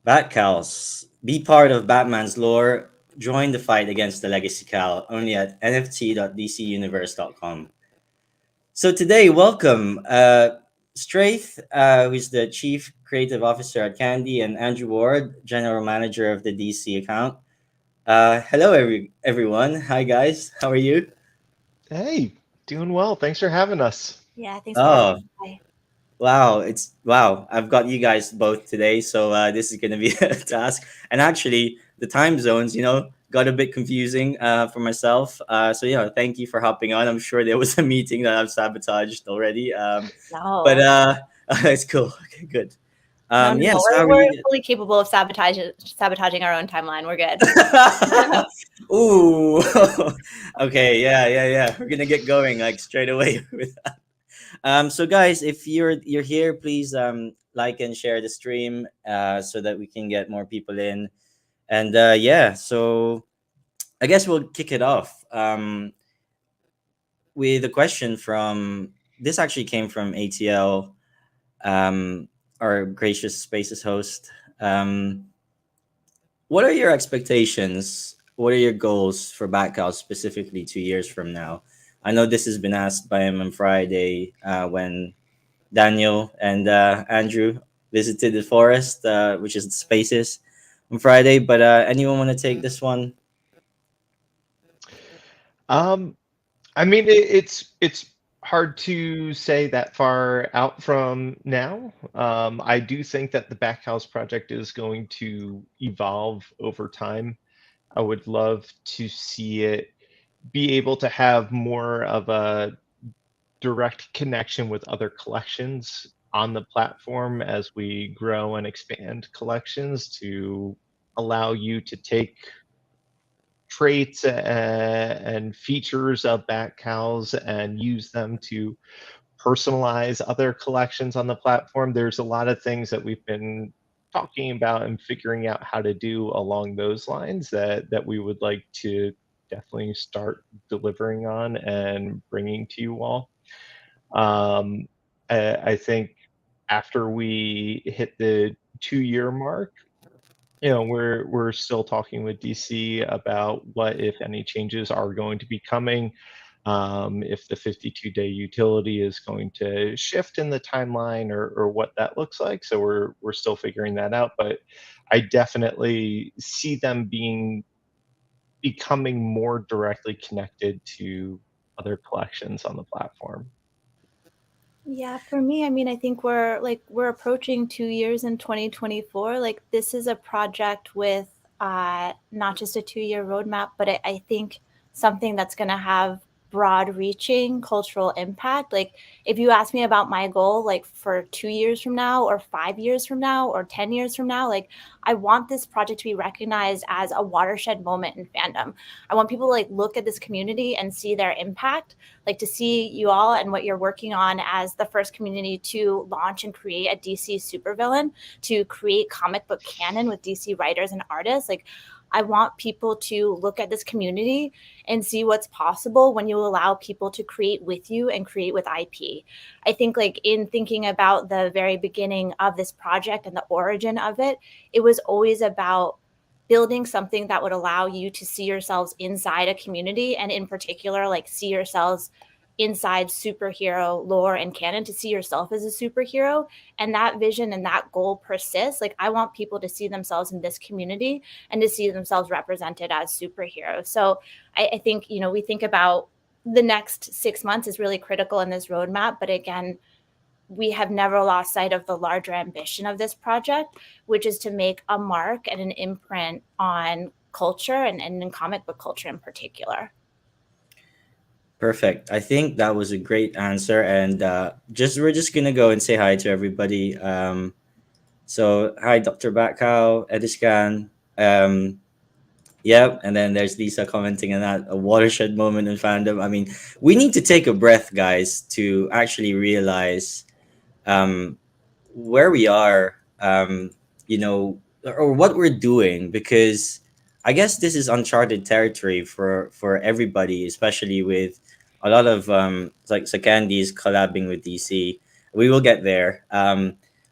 Batcowls, be part of Batman's lore. Join the fight against the Legacy Cal only at nft.dcuniverse.com. So today, welcome Straith, who's the Chief Creative Officer at Candy, and Andrew Ward, General Manager of the DC account. Hello, everyone. Hi, guys. How are you? Hey, doing well. Thanks for having us. Yeah, thanks for having Oh, me. Hi. wow. Wow. I've got you guys both today, so this is gonna be a task. And actually, the time zones, got a bit confusing for myself. So yeah, thank you for hopping on. I'm sure there was a meeting that I've sabotaged already. But No, it's cool. Okay, good. no, no, no. Yes. How We're are we're you? fully capable of sabotaging our own timeline. We're good. Ooh. Okay. Yeah. Yeah. Yeah. We're gonna get going like straight away with that. So guys, if you're here, please like and share the stream so that we can get more people in. And yeah, so I guess we'll kick it off with a question from this actually came from ATL, our gracious spaces host. Um, what are your expectations? What are your goals for Batcow specifically 2 years from now? I know this has been asked by him on Friday when Daniel and Andrew visited the forest, which is the spaces on Friday. But anyone want to take this one? Um, it's hard to say that far out from now. I do think that the Backhouse project is going to evolve over time. I would love to see it be able to have more of a direct connection with other collections on the platform as we grow and expand collections to allow you to take traits and features of bat cows and use them to personalize other collections on the platform. There's a lot of things that we've been talking about and figuring out how to do along those lines that we would like to definitely start delivering on and bringing to you all. Um, I think after we hit the 2 year mark, we're still talking with DC about what, if any, changes are going to be coming. If the 52-day utility is going to shift in the timeline or what that looks like. So we're still figuring that out. But I definitely see them becoming more directly connected to other collections on the platform. Yeah, for me, I mean, I think we're approaching 2 years in 2024. Like this is a project with not just a 2 year roadmap, but I think something that's gonna have broad reaching cultural impact. Like if you ask me about my goal, like for 2 years from now or 5 years from now or 10 years from now, like I want this project to be recognized as a watershed moment in fandom. I want people to like look at this community and see their impact, like to see you all and what you're working on as the first community to launch and create a DC supervillain, to create comic book canon with DC writers and artists. Like I want people to look at this community and see what's possible when you allow people to create with you and create with IP. I think like in thinking about the very beginning of this project and the origin of it, it was always about building something that would allow you to see yourselves inside a community, and in particular like see yourselves inside superhero lore and canon, to see yourself as a superhero. And that vision and that goal persists. Like I want people to see themselves in this community and to see themselves represented as superheroes. So I think we think about the next 6 months is really critical in this roadmap, but again, we have never lost sight of the larger ambition of this project, which is to make a mark and an imprint on culture and in comic book culture in particular. Perfect. I think that was a great answer, and just we're just gonna go and say hi to everybody. So hi, Dr. Batcow, Ediscan. Yeah, and then there's Lisa commenting on that, a watershed moment in fandom. I mean, we need to take a breath, guys, to actually realize um, where we are, you know, or what we're doing, because I guess this is uncharted territory for everybody, especially with a lot of like Sakandi's collabing with DC. We will get there.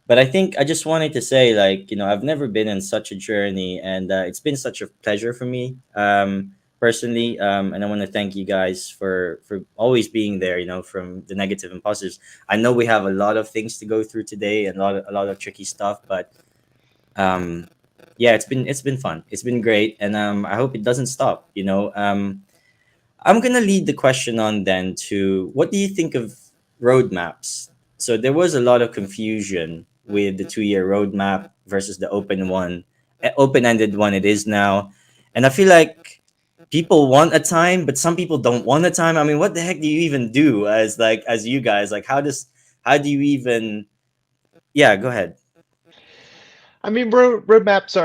But I think I just wanted to say, like, I've never been in such a journey, and it's been such a pleasure for me, personally. And I want to thank you guys for always being there. From the negative and positives. I know we have a lot of things to go through today, and a lot of tricky stuff, but yeah, it's been fun. It's been great, and I hope it doesn't stop. I'm gonna lead the question on then to what do you think of roadmaps? So there was a lot of confusion with the 2-year roadmap versus the open-ended one it is now, and I feel like people want a time, but some people don't want a time. I mean, what the heck do you even do as you guys? Like, how do you even? Yeah, go ahead. I mean, roadmaps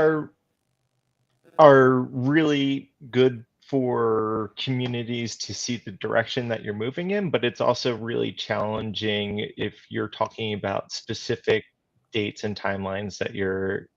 are really good for communities to see the direction that you're moving in, but it's also really challenging if you're talking about specific dates and timelines that you're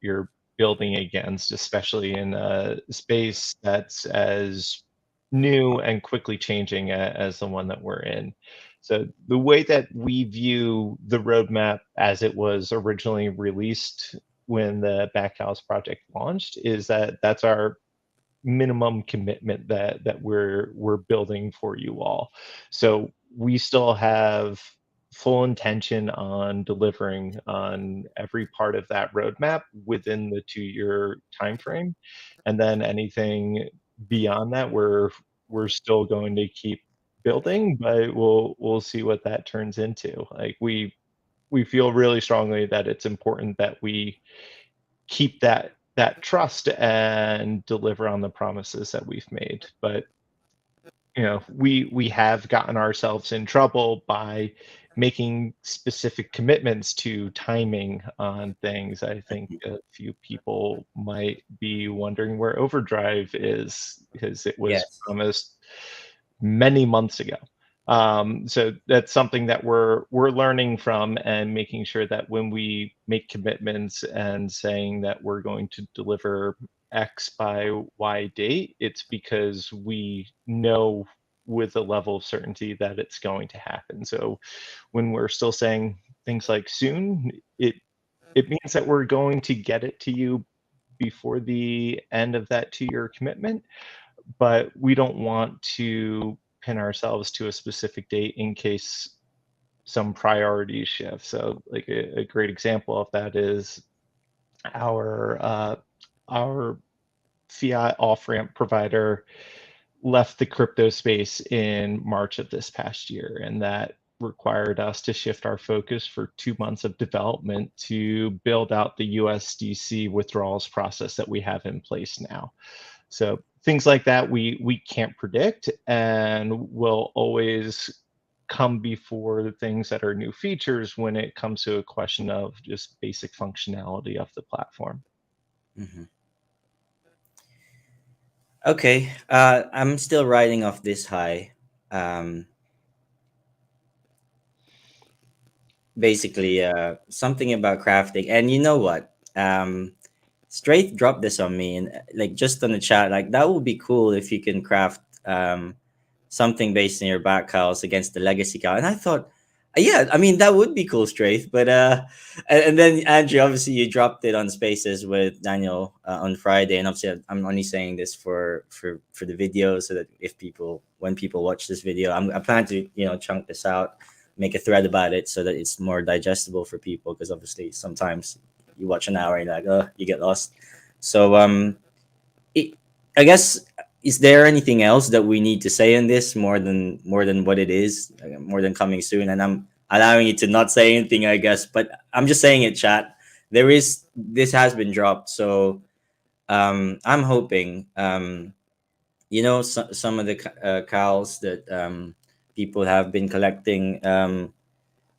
building against, especially in a space that's as new and quickly changing as the one that we're in. So the way that we view the roadmap as it was originally released when the Batcowls project launched is that that's our minimum commitment that we're building for you all. So we still have full intention on delivering on every part of that roadmap within the 2-year time frame, and then anything beyond that, we're still going to keep building, but we'll see what that turns into. Like we feel really strongly that it's important that we keep that trust and deliver on the promises that we've made. But we have gotten ourselves in trouble by making specific commitments to timing on things. I think a few people might be wondering where Overdrive is because it was Yes. promised many months ago. So that's something that we're learning from and making sure that when we make commitments and saying that we're going to deliver X by Y date, it's because we know with a level of certainty that it's going to happen. So when we're still saying things like soon, it means that we're going to get it to you before the end of that 2-year commitment, but we don't want to pin ourselves to a specific date in case some priorities shift. So, like a great example of that is our fiat off ramp provider left the crypto space in March of this past year, and that required us to shift our focus for 2 months of development to build out the USDC withdrawals process that we have in place now. So things like that we can't predict and will always come before the things that are new features when it comes to a question of just basic functionality of the platform. Hmm. Okay, I'm still riding off this high. Um, Basically, something about crafting, and you know what? Straith dropped this on me, and like just on the chat, like that would be cool if you can craft something based on your back cows against the legacy cow. And I thought, yeah, I mean that would be cool, Straith. But and then Andrew, obviously you dropped it on Spaces with Daniel on Friday, and obviously I'm only saying this for the video, so that when people watch this video, I plan to chunk this out, make a thread about it, so that it's more digestible for people, because obviously sometimes you watch an hour and you're like, oh, you get lost. So it, I guess, is there anything else that we need to say in this more than what it is, more than coming soon? And I'm allowing you to not say anything, I guess, but I'm just saying it, chat. This has been dropped, so I'm hoping some of the cows that people have been collecting,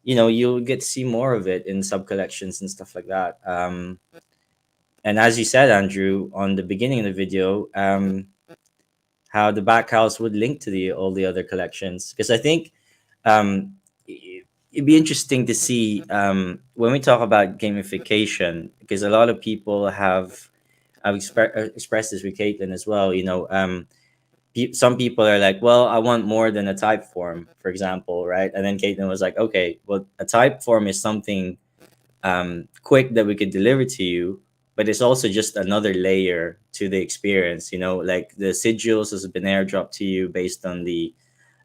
you'll get to see more of it in sub collections and stuff like that. And as you said, Andrew, on the beginning of the video, how the Batcowls would link to all the other collections, because I think it'd be interesting to see when we talk about gamification, because a lot of people have expressed this with Caitlin as well. Some people are like, well, I want more than a type form, for example, right? And then Caitlin was like, okay, well, a type form is something quick that we could deliver to you, but it's also just another layer to the experience. Like the sigils has been airdropped to you based on the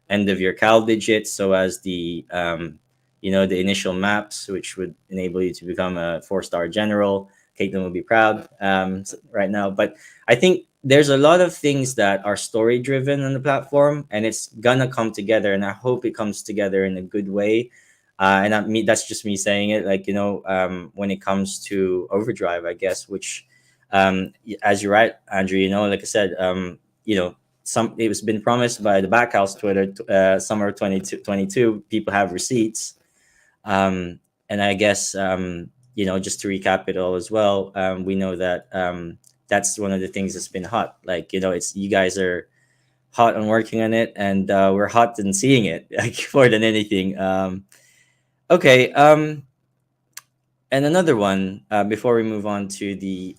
end of your cal digits, so as the initial maps, which would enable you to become a 4-star general. Caitlin will be proud right now, but I think there's a lot of things that are story driven on the platform, and it's gonna come together, and I hope it comes together in a good way. That's just me saying it. Like, when it comes to Overdrive, I guess, which, as you're right, Andrew, like I said, it was been promised by the Batcowls Twitter, summer 2022. People have receipts, and I guess, just to recap it all as well, we know that that's one of the things that's been hot. Like, it's you guys are hot on working on it, and we're hot in seeing it, like, more than anything. Okay. And another one, before we move on to the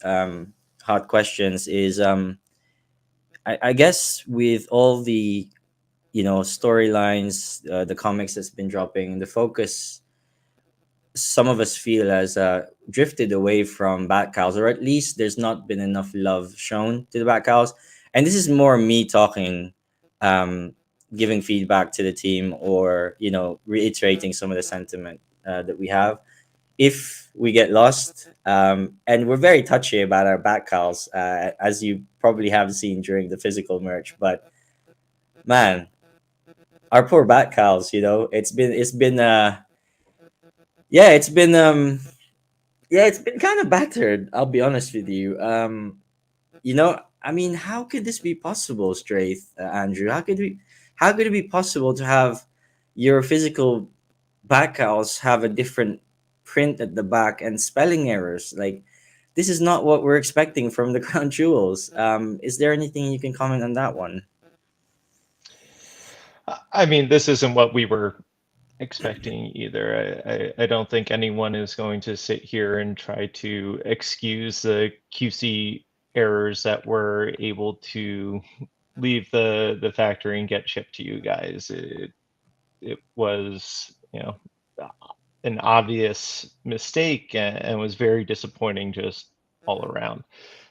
hot questions, is I guess with all the storylines, the comics that's been dropping, the focus, some of us feel, has drifted away from Batcowls, or at least there's not been enough love shown to the Batcowls. And this is more me talking, um, giving feedback to the team, or reiterating some of the sentiment that we have. If we get lost, and we're very touchy about our Batcowls, as you probably have seen during the physical merch, but man, our poor Batcowls, yeah, it's been kind of battered. I'll be honest with you. I mean, how could this be possible, Straith, Andrew? How could it be possible to have your physical Batcowls have a different print at the back and spelling errors? Like, this is not what we're expecting from the crown jewels. Is there anything you can comment on that one? I mean, this isn't what we were expecting either. I don't think anyone is going to sit here and try to excuse the QC errors that were able to leave the factory and get shipped to you guys. It was, an obvious mistake, and was very disappointing just all around.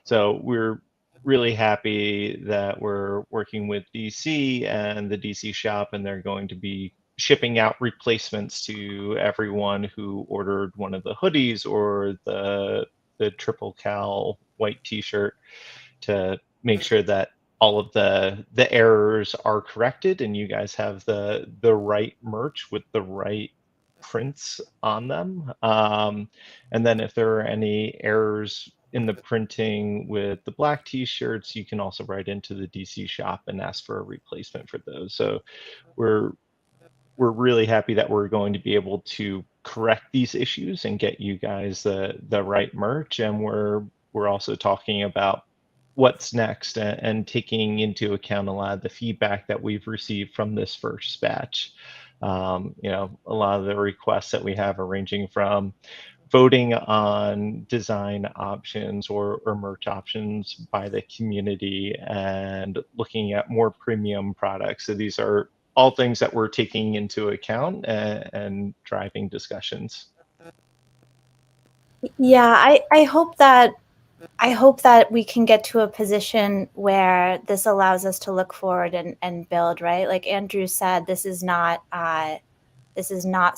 So we're really happy that we're working with DC and the DC shop, and they're going to be shipping out replacements to everyone who ordered one of the hoodies or the triple cal white t-shirt, to make sure that all of the errors are corrected and you guys have the right merch with the right prints on them. And then if there are any errors in the printing with the black t-shirts, you can also write into the DC shop and ask for a replacement for those. So we're really happy that we're going to be able to correct these issues and get you guys the right merch. And we're also talking about what's next, and taking into account a lot of the feedback that we've received from this first batch. A lot of the requests that we have are ranging from voting on design options or merch options by the community, and looking at more premium products. So these are all things that we're taking into account, and driving discussions. Yeah, I hope that we can get to a position where this allows us to look forward and build, right? Like Andrew said, this is not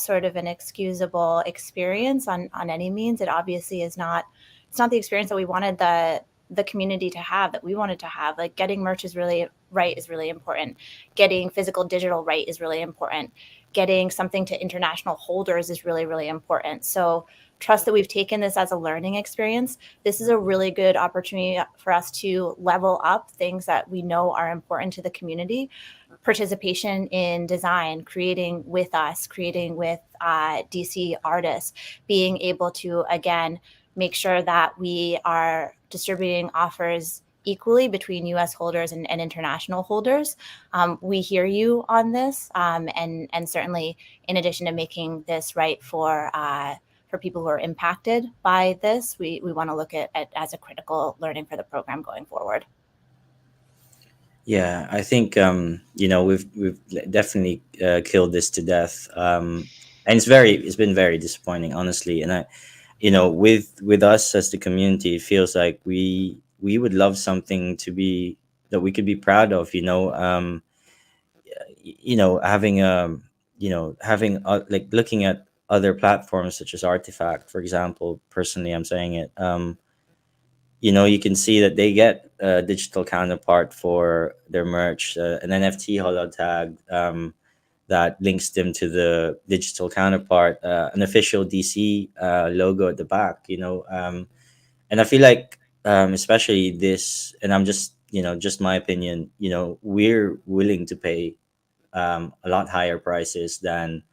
sort of an excusable experience on any means. It obviously is not. It's not the experience that we wanted the community to have, that we wanted to have. Like, getting merch is really important. Getting physical digital right is really important. Getting something to international holders is really, really important. So trust that we've taken this as a learning experience. This is a really good opportunity for us to level up things that we know are important to the community. Participation in design, creating with us, creating with DC artists, being able to, again, make sure that we are distributing offers equally between US holders and international holders. We hear you on this, and certainly, in addition to making this right for people who are impacted by this, we want to look at it as a critical learning for the program going forward. Yeah, I think we've definitely killed this to death, and it's been very disappointing, honestly. And with us as the community, it feels like we would love something to be that we could be proud of. Having having like looking at other platforms such as Artifact, for example. Personally, I'm saying it. You can see that they get a digital counterpart for their merch, an NFT holo tag that links them to the digital counterpart, an official DC logo at the back. And I feel like, especially this, and I'm just my opinion. We're willing to pay a lot higher prices than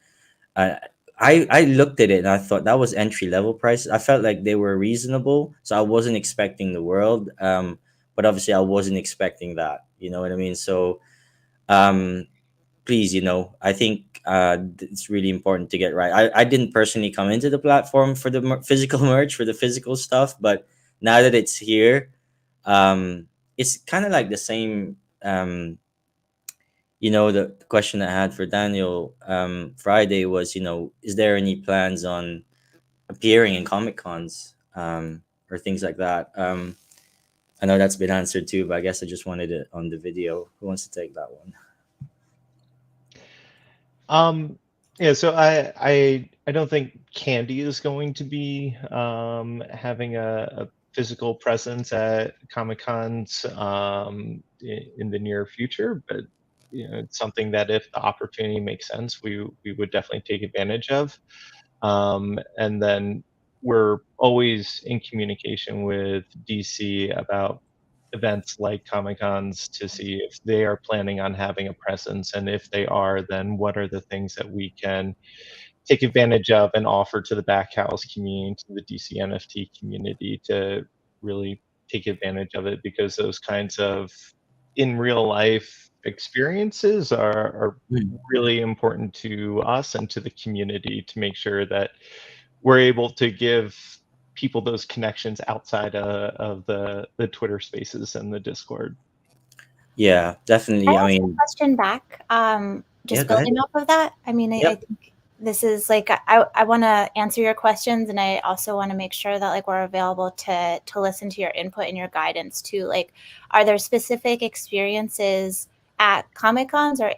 uh, I looked at it and I thought that was entry level prices. I felt like they were reasonable, so I wasn't expecting the world. But obviously, I wasn't expecting that. You know what I mean? So, um, please, I think it's really important to get right. I didn't personally come into the platform for the physical merch, for the physical stuff, but now that it's here, it's kind of like the same. The question I had for Daniel Friday was, is there any plans on appearing in Comic Cons or things like that? I know that's been answered too, but I guess I just wanted it on the video. Who wants to take that one? Yeah, so I don't think Candy is going to be having a physical presence at Comic Cons in the near future, but it's something that if the opportunity makes sense, we would definitely take advantage of. And then we're always in communication with DC about events like Comic Cons to see if they are planning on having a presence, and if they are, then what are the things that we can take advantage of and offer to the Batcowls community, to the DCNFT community, to really take advantage of it, because those kinds of in real life experiences are Mm. really important to us and to the community, to make sure that we're able to give people those connections outside of the Twitter Spaces and the Discord. Yeah, I definitely. I asked a mean, question back. yeah, Just go ahead. building off of that. I mean, I Yep. think this is like I want to answer your questions, and I also want to make sure that like we're available to listen to your input and your guidance too. Like, are there specific experiences at Comic Cons or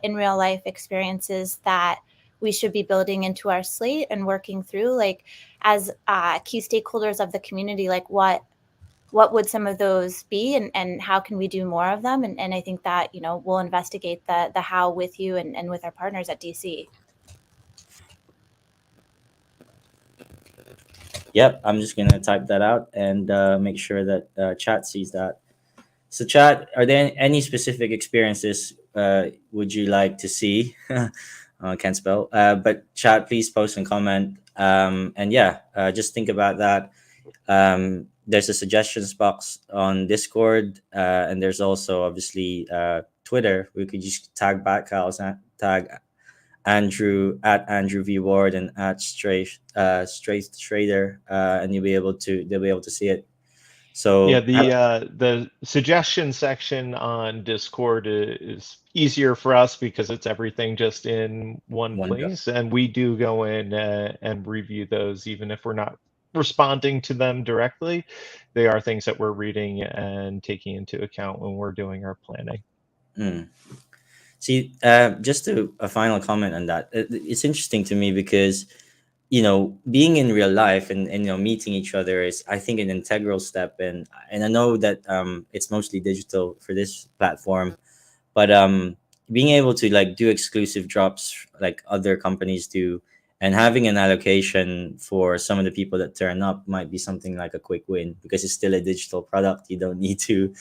in real life experiences that we should be building into our slate and working through, like as key stakeholders of the community? Like, what would some of those be, and how can we do more of them? And I think that, we'll investigate the how with you and with our partners at DC. Yep. I'm just gonna type that out and make sure that chat sees that. So, chat, are there any specific experiences would you like to see? Can't spell. But chat, please post and comment. And yeah, just think about that. There's a suggestions box on Discord, and there's also obviously Twitter. We could just tag Batcowls, tag Andrew at Andrew V Ward and at Straith Trader, and they'll be able to see it. Yeah, So the suggestion section on Discord is easier for us because it's everything just in one one go. place, and we do go in and review those, even if we're not responding to them directly. They are things that we're reading and taking into account when we're doing our planning. Mm. See, just a final comment on that. It's interesting to me because being in real life and meeting each other is, I think, an integral step. And I know that it's mostly digital for this platform, but being able to like do exclusive drops like other companies do, and having an allocation for some of the people that turn up might be something like a quick win, because it's still a digital product. You don't need to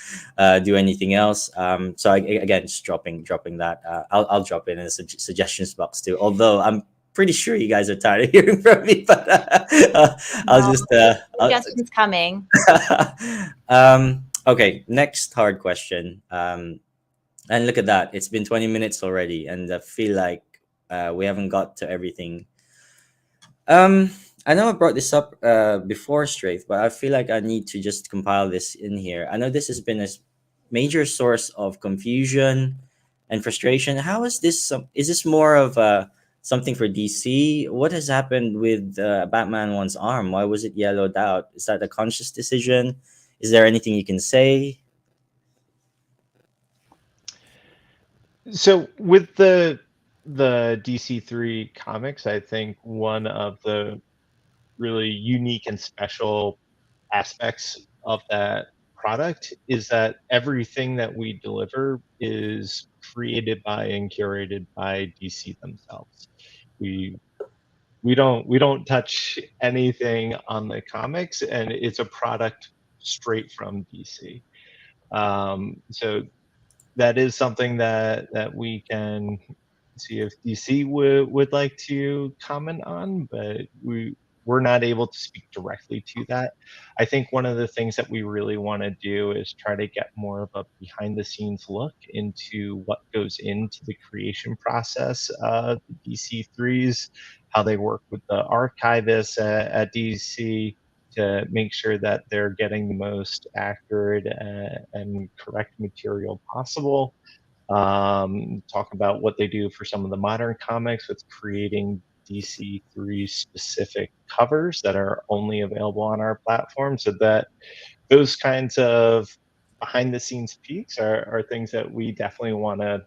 do anything else. So again, just dropping that. I'll drop in a suggestions box too, although I'm pretty sure you guys are tired of hearing from me, but I'll No, just suggestions coming. okay, next hard question. And look at that. It's been 20 minutes already, and I feel like we haven't got to everything. Um, I know I brought this up before, Straith, but I feel like I need to just compile this in here. I know this has been a major source of confusion and frustration. How is this? Is this more of a something for DC. What has happened with Batman One's arm? Why was it yellowed out? Is that a conscious decision? Is there anything you can say? So with the DC3 comics, I think one of the really unique and special aspects of that product is that everything that we deliver is created by and curated by DC themselves. We don't touch anything on the comics, and it's a product straight from DC. So that is something that we can see if DC would like to comment on, but we're not able to speak directly to that. I think one of the things that we really want to do is try to get more of a behind the scenes look into what goes into the creation process of the DC3s, how they work with the archivists at DC to make sure that they're getting the most accurate and correct material possible. Talk about what they do for some of the modern comics with creating DC3 specific covers that are only available on our platform, so that those kinds of behind the scenes peeks are things that we definitely want to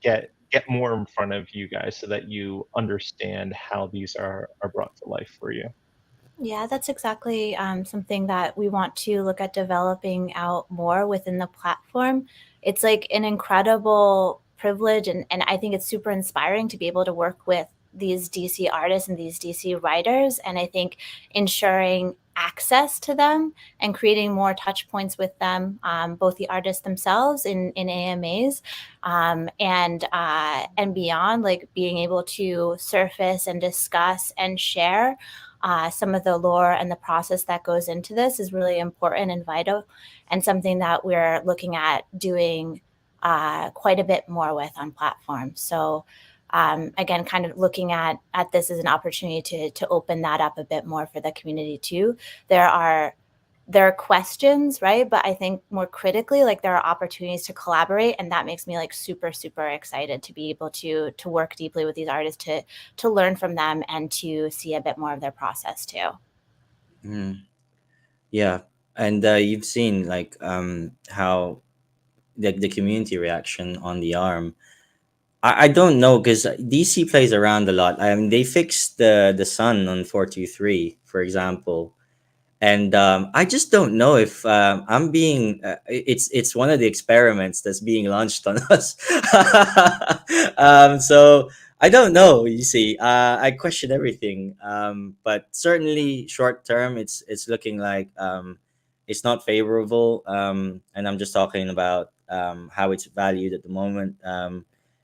get more in front of you guys so that you understand how these are brought to life for you. Yeah, that's exactly something that we want to look at developing out more within the platform. It's like an incredible privilege, and I think it's super inspiring to be able to work with these DC artists and these DC writers. And I think ensuring access to them and creating more touch points with them, both the artists themselves in AMAs and beyond, like being able to surface and discuss and share some of the lore and the process that goes into this is really important and vital, and something that we're looking at doing quite a bit more with on platforms. So again, kind of looking at this as an opportunity to open that up a bit more for the community too. There are questions, right? But I think more critically, like there are opportunities to collaborate, and that makes me like super, super excited to be able to work deeply with these artists, to learn from them and to see a bit more of their process too. Yeah, and you've seen like how the community reaction on the arm. I don't know because DC plays around a lot. I mean, they fixed the sun on 423, for example, and I just don't know if I'm being. It's one of the experiments that's being launched on us. So I don't know. You see, I question everything. But certainly, short term, it's looking like it's not favorable. And I'm just talking about how it's valued at the moment.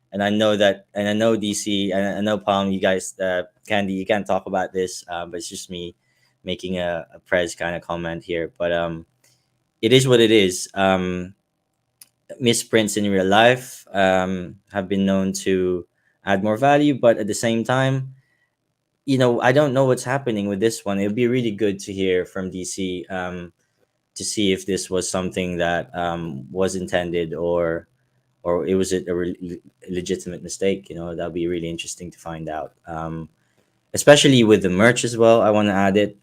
And I know that, and I know DC, and I know Palm, you guys, Candy, you can't talk about this, but it's just me making a press kind of comment here. But it is what it is. Misprints in real life have been known to add more value, but at the same time, I don't know what's happening with this one. It would be really good to hear from DC to see if this was something that was intended, or it was a legitimate mistake. That'd be really interesting to find out. Especially with the merch as well. I want to add it.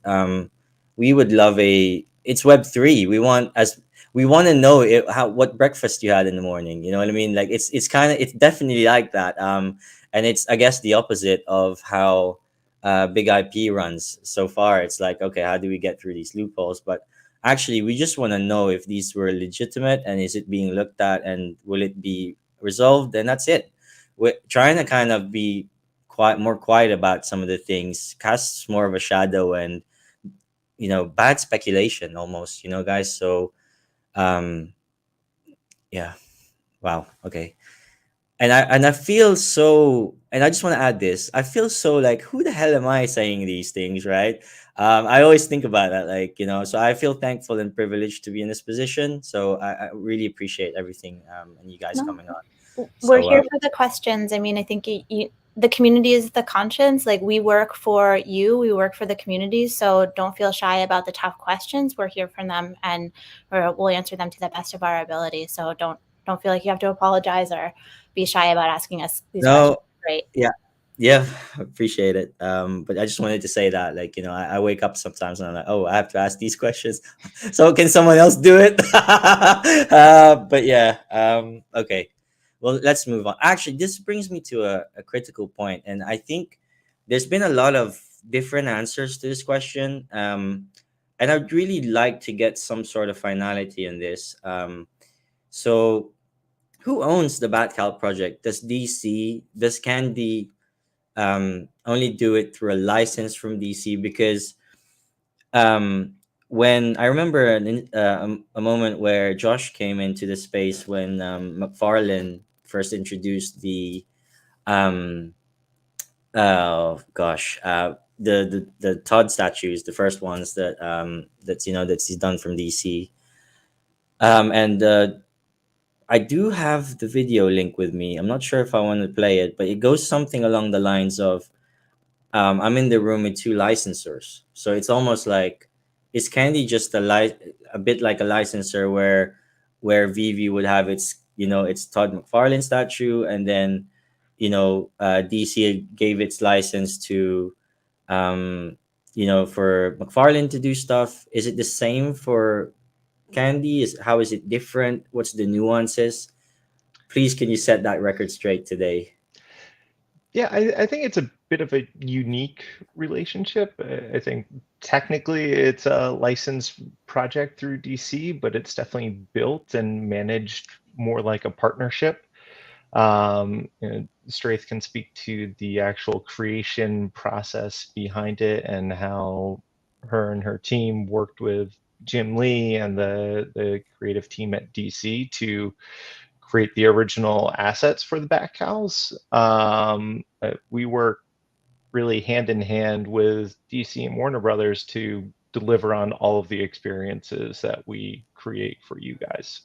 We would love it's Web3. We want to know what breakfast you had in the morning. You know what I mean? Like it's definitely like that. And it's, I guess, the opposite of how big IP runs so far. It's like, okay, how do we get through these loopholes? But actually, we just want to know if these were legitimate, and is it being looked at, and will it be resolved? And that's it. We're trying to kind of be more quiet about some of the things, casts more of a shadow, and bad speculation almost, guys. So yeah, wow, okay. And I feel so, and I just want to add this. I feel so like, who the hell am I saying these things, right? I always think about that, like, so I feel thankful and privileged to be in this position. So I really appreciate everything, and you guys coming on. We're here for the questions. I mean, I think the community is the conscience. Like, we work for you, we work for the community. So don't feel shy about the tough questions. We're here for them, and we'll answer them to the best of our ability. So don't feel like you have to apologize or be shy about asking us these questions. Great. Yeah. Yeah, appreciate it. But I just wanted to say that, like, I wake up sometimes and I'm like, oh, I have to ask these questions. So can someone else do it? But yeah, okay. Well, let's move on. Actually, this brings me to a critical point, and I think there's been a lot of different answers to this question. And I'd really like to get some sort of finality in this. So who owns the Batcowl project? Does DC, does Candy only do it through a license from DC? Because um, when I remember a moment where Josh came into the space when McFarlane first introduced the um, oh gosh, the Todd statues, the first ones that's he's done from DC. And I do have the video link with me. I'm not sure if I want to play it, but it goes something along the lines of, I'm in the room with two licensors. So it's almost like, is Candy just a bit like a licensor where Vivi would have its Todd McFarlane statue, and then DC gave its license to for McFarlane to do stuff. Is it the same for Candy? How is it different? What's the nuances? Please, can you set that record straight today? Yeah, I think it's a bit of a unique relationship. I think technically it's a licensed project through DC, but it's definitely built and managed more like a partnership. Straith can speak to the actual creation process behind it and how her and her team worked with Jim Lee and the creative team at DC to create the original assets for the Batcowls. We work really hand in hand with DC and Warner Brothers to deliver on all of the experiences that we create for you guys.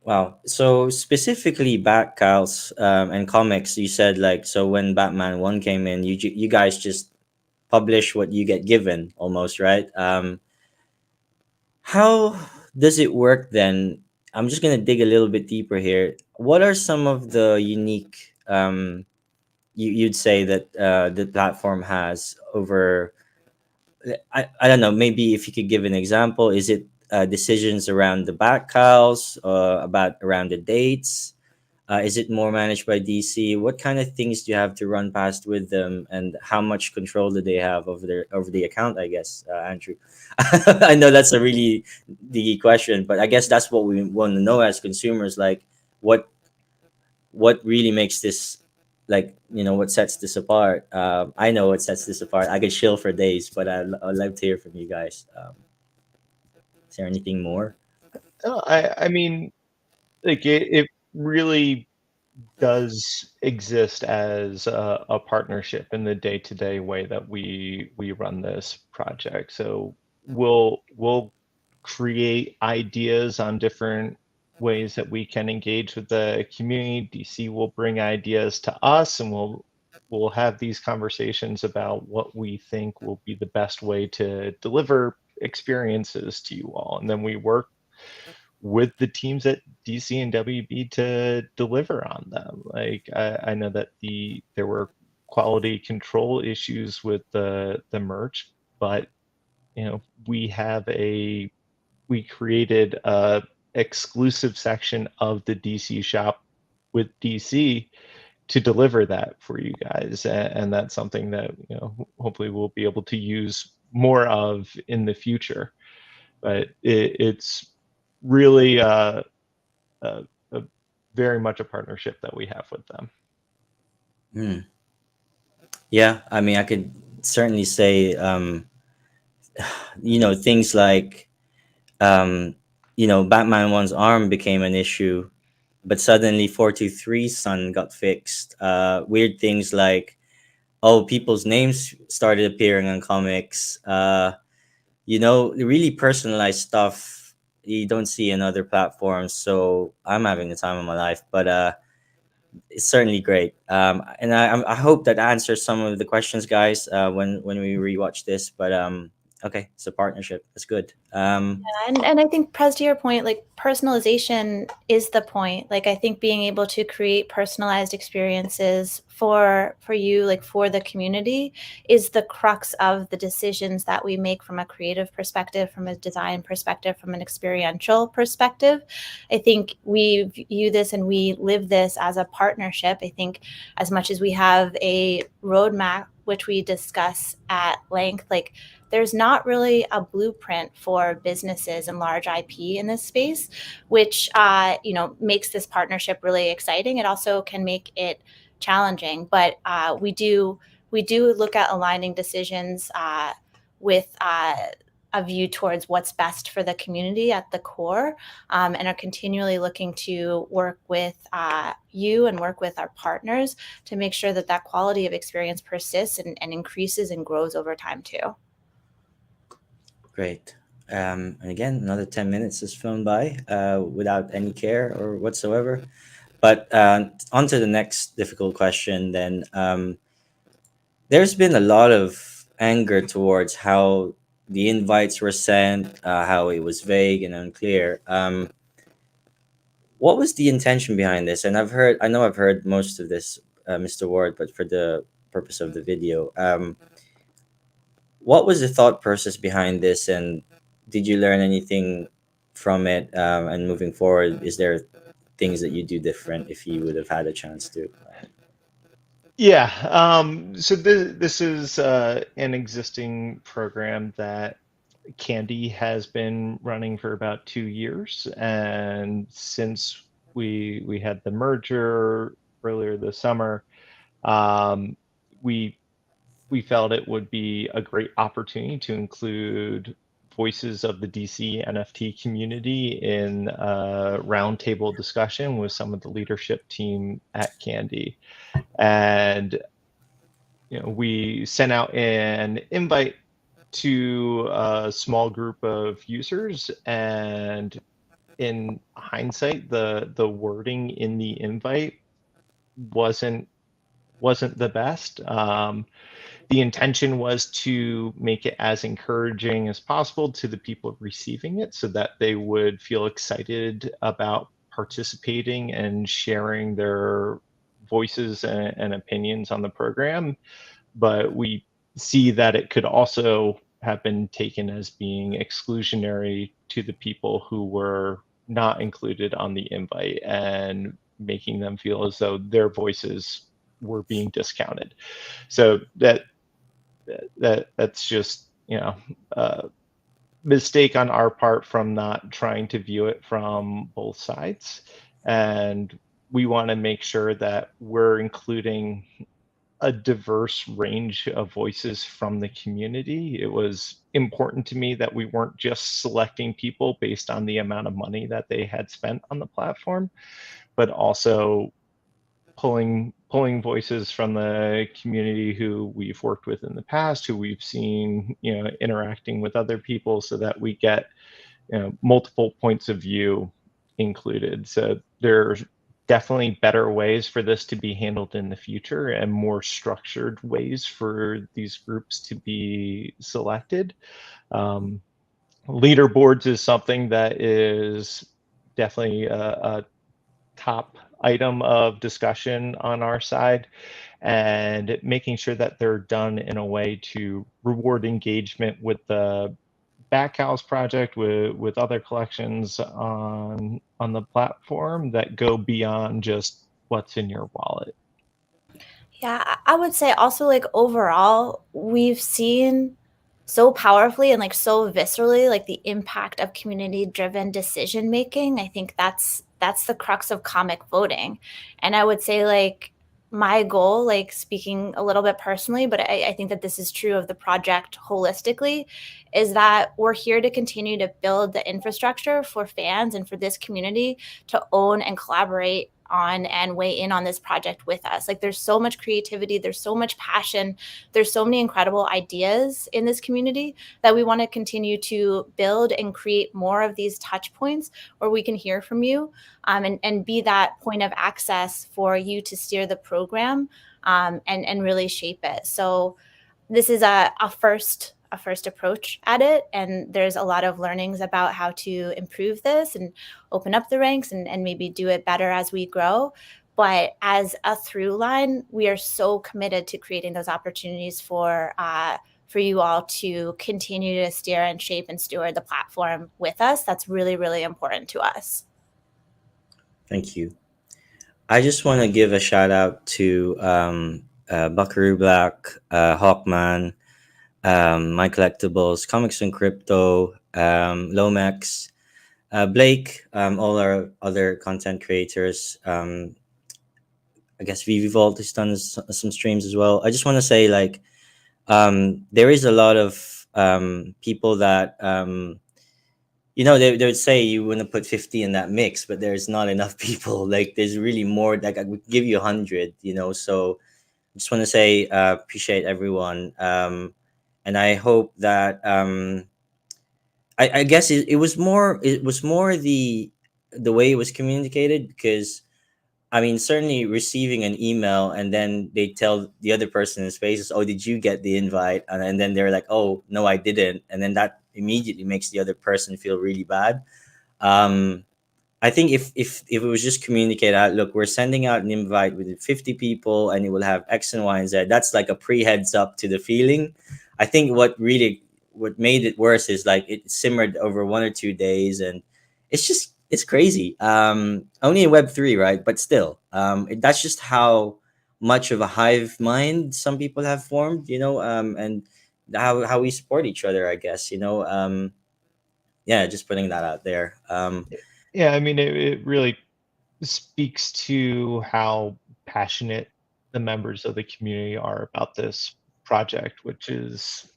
Wow. So specifically Batcowls and comics, you said, like, so when Batman 1 came in, you guys just publish what you get given almost, right? How does it work then? I'm just going to dig a little bit deeper here. What are some of the unique you'd say that the platform has over, I don't know, maybe if you could give an example. Is it decisions around the Batcowls, around the dates? Is it more managed by DC? What kind of things do you have to run past with them, and how much control do they have over the account? I guess, Andrew. I know that's a really the question, but I guess that's what we want to know as consumers. Like, what what really makes this, like, what sets this apart? I know what sets this apart. I could chill for days, but I'd love to hear from you guys. Is there anything more? I mean, like it really does exist as a partnership in the day-to-day way that we run this project. So we'll create ideas on different ways that we can engage with the community. DC will bring ideas to us, and we'll have these conversations about what we think will be the best way to deliver experiences to you all, and then we work with the teams at DC and WB to deliver on them. Like I know that there were quality control issues with the merch, but we created a exclusive section of the DC shop with DC to deliver that for you guys, and that's something that hopefully we'll be able to use more of in the future. But it's really uh, very much a partnership that we have with them. Hmm. Yeah, I mean, I could certainly say, things like, Batman one's arm became an issue, but suddenly 423's son got fixed. Weird things like, oh, people's names started appearing on comics. Really personalized stuff you don't see in other platforms. So I'm having the time of my life, but it's certainly great. And I hope that answers some of the questions, guys, when we rewatch this. But Okay, it's a partnership. That's good. And I think, Prez, to your point, like personalization is the point. Like I think being able to create personalized experiences for you, like for the community, is the crux of the decisions that we make from a creative perspective, from a design perspective, from an experiential perspective. I think we view this and we live this as a partnership. I think as much as we have a roadmap, which we discuss at length, like there's not really a blueprint for businesses and large IP in this space, which makes this partnership really exciting. It also can make it challenging, but we do look at aligning decisions with a view towards what's best for the community at the core, and are continually looking to work with you and work with our partners to make sure that quality of experience persists and increases and grows over time too. Great. And again, another 10 minutes has flown by without any care or whatsoever. But on to the next difficult question then. There's been a lot of anger towards how the invites were sent, how it was vague and unclear. What was the intention behind this? And I know I've heard most of this, Mr. Ward, but for the purpose of the video, what was the thought process behind this, and did you learn anything from it? And moving forward, is there things that you do different if you would have had a chance to? Yeah. So this is an existing program that Candy has been running for about 2 years, and since we had the merger earlier this summer, we felt it would be a great opportunity to include voices of the DCNFT community in a roundtable discussion with some of the leadership team at Candy. And we sent out an invite to a small group of users, and in hindsight, the wording in the invite wasn't the best. The intention was to make it as encouraging as possible to the people receiving it so that they would feel excited about participating and sharing their voices and opinions on the program. But we see that it could also have been taken as being exclusionary to the people who were not included on the invite and making them feel as though their voices were being discounted. So that's just a mistake on our part from not trying to view it from both sides, and we want to make sure that we're including a diverse range of voices from the community. It was important to me that we weren't just selecting people based on the amount of money that they had spent on the platform, but also pulling voices from the community who we've worked with in the past, who we've seen interacting with other people, so that we get multiple points of view included. So there's definitely better ways for this to be handled in the future, and more structured ways for these groups to be selected. Leaderboards is something that is definitely a top item of discussion on our side, and making sure that they're done in a way to reward engagement with the Batcowls project, with other collections on the platform that go beyond just what's in your wallet. Yeah, I would say also, like, overall, we've seen so powerfully and like so viscerally like the impact of community driven decision making. I think that's the crux of comic voting. And I would say, like, my goal, like speaking a little bit personally, but I think that this is true of the project holistically, is that we're here to continue to build the infrastructure for fans and for this community to own and collaborate on and weigh in on this project with us. Like, there's so much creativity, there's so much passion, there's so many incredible ideas in this community that we want to continue to build and create more of these touch points where we can hear from you, and be that point of access for you to steer the program, and really shape it. So this is a a first approach at it, and there's a lot of learnings about how to improve this and open up the ranks and maybe do it better as we grow. But as a through line, we are so committed to creating those opportunities for you all to continue to steer and shape and steward the platform with us. That's really, really important to us. Thank you. I just want to give a shout out to Buckaroo Black, Hawkman, My Collectibles, Comics and Crypto, Lomax, Blake, all our other content creators. I guess Vivi Vault has done some streams as well. I just want to say, like, there is a lot of people that they would say you want to put 50 in that mix, but there's not enough people. Like, there's really more. Like, I would give you 100, so I just want to say appreciate everyone, and I hope that I guess it was more the way it was communicated, because I mean, certainly receiving an email and then they tell the other person in spaces, "Oh, did you get the invite?" And then they're like, "Oh, no, I didn't." And then that immediately makes the other person feel really bad. I think if it was just communicated out, look, we're sending out an invite with 50 people and it will have X and Y and Z. That's like a pre-heads up to the feeling. I think what made it worse is like it simmered over 1 or 2 days, and it's crazy. Only in Web3, right? But still, that's just how much of a hive mind some people have formed, and how we support each other, I guess, yeah, just putting that out there. Yeah, I mean, it really speaks to how passionate the members of the community are about this project, which is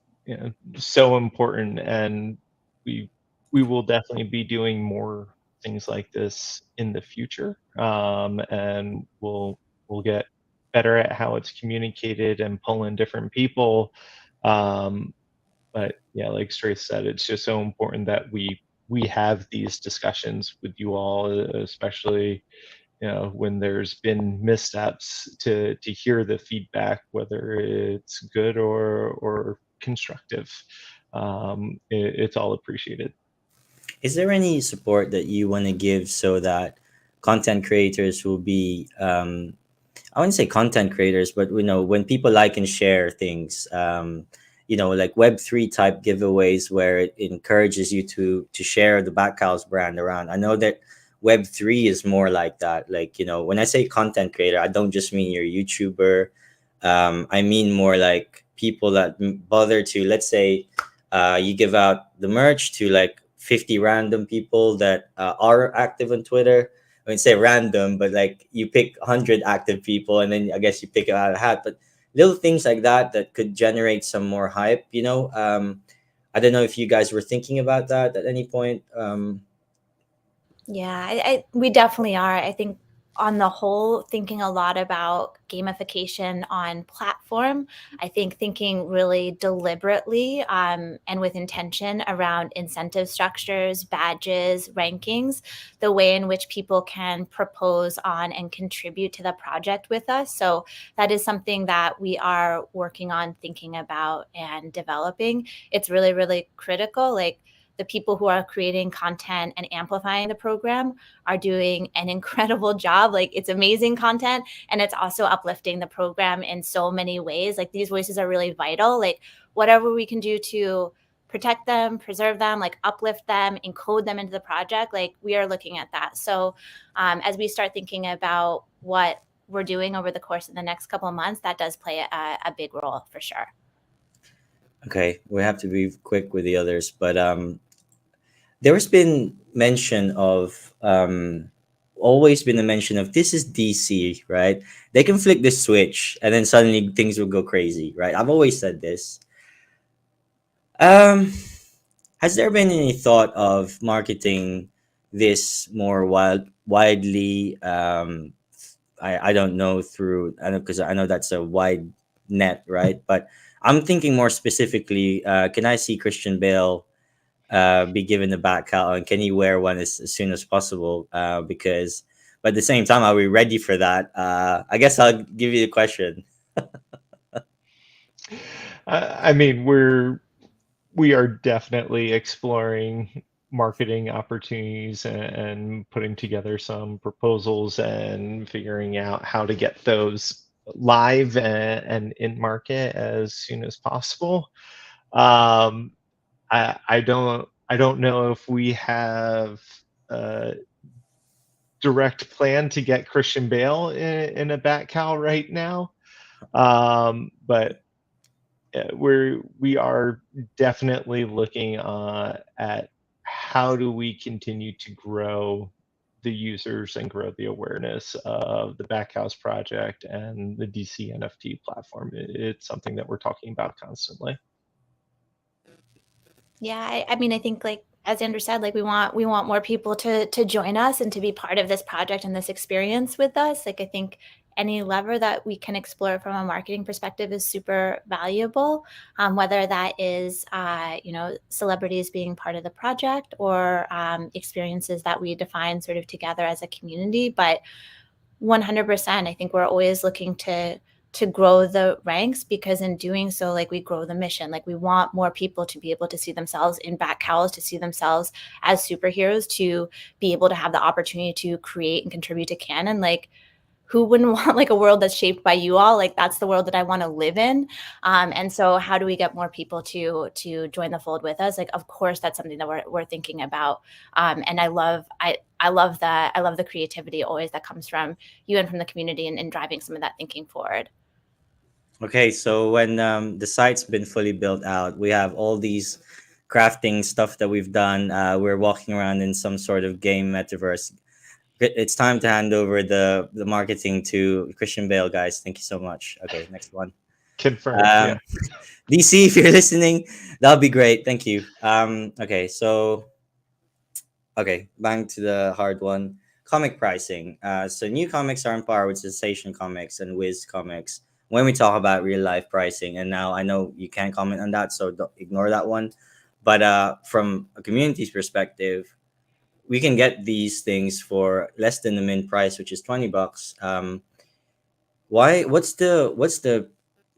so important, and we will definitely be doing more things like this in the future, and we'll get better at how it's communicated and pull in different people. But yeah, like Straith said, it's just so important that we have these discussions with you all, especially when there's been missteps, to hear the feedback, whether it's good or constructive. It's all appreciated. Is there any support that you want to give so that content creators will be, I wouldn't say content creators, but when people like and share things, like Web3 type giveaways where it encourages you to share the Batcowls brand around? I know that Web3 is more like that. Like, when I say content creator, I don't just mean your YouTuber. I mean more like people that bother to, let's say, you give out the merch to like 50 random people that are active on Twitter. I mean, say random, but like you pick 100 active people and then I guess you pick it out of a hat. But little things like that could generate some more hype, I don't know if you guys were thinking about that at any point. Yeah, we definitely are. I think on the whole, thinking a lot about gamification on platform. I think thinking really deliberately and with intention around incentive structures, badges, rankings, the way in which people can propose on and contribute to the project with us. So that is something that we are working on thinking about and developing. It's really, really critical. Like, the people who are creating content and amplifying the program are doing an incredible job. Like, it's amazing content, and it's also uplifting the program in so many ways. Like, these voices are really vital. Like, whatever we can do to protect them, preserve them, like uplift them, encode them into the project, like we are looking at that. So as we start thinking about what we're doing over the course of the next couple of months, that does play a big role for sure. Okay, we have to be quick with the others, but there's been mention of always been a mention of this is DC, right? They can flick the switch and then suddenly things will go crazy, right? I've always said this. Has there been any thought of marketing this more widely? I don't know because I know that's a wide net, right? But I'm thinking more specifically. Can I see Christian Bale be given the Batcowl, and can he wear one as soon as possible? But at the same time, are we ready for that? I guess I'll give you the question. I mean, we are definitely exploring marketing opportunities and putting together some proposals and figuring out how to get those live and in market as soon as possible. Um, I don't know if we have a direct plan to get Christian Bale in a Batcowl right now, but we are definitely looking at how do we continue to grow the users and grow the awareness of the Backhouse project and the DCNFT platform. It's something that we're talking about constantly. Yeah, I mean, I think like as Andrew said, like we want more people to join us and to be part of this project and this experience with us. Like I think any lever that we can explore from a marketing perspective is super valuable. Whether that is celebrities being part of the project or experiences that we define sort of together as a community, but 100%. I think we're always looking to grow the ranks, because in doing so, like we grow the mission. Like we want more people to be able to see themselves in Batcowls, to see themselves as superheroes, to be able to have the opportunity to create and contribute to canon. Like who wouldn't want like a world that's shaped by you all? Like that's the world that I want to live in. And so how do we get more people to join the fold with us? Like, of course, that's something that we're thinking about. And I love the creativity always that comes from you and from the community and driving some of that thinking forward. Okay, so when the site's been fully built out, we have all these crafting stuff that we've done. We're walking around in some sort of game metaverse. It's time to hand over the marketing to Christian Bale, guys. Thank you so much. Okay, next one. Confirmed. Yeah. DC, if you're listening, that'll be great. Thank you. Okay, so bang to the hard one. Comic pricing. So new comics are on par with Sensation Comics and Wiz Comics when we talk about real life pricing. And now I know you can't comment on that, so don't ignore that one. But from a community's perspective, we can get these things for less than the min price, which is $20. Why? What's the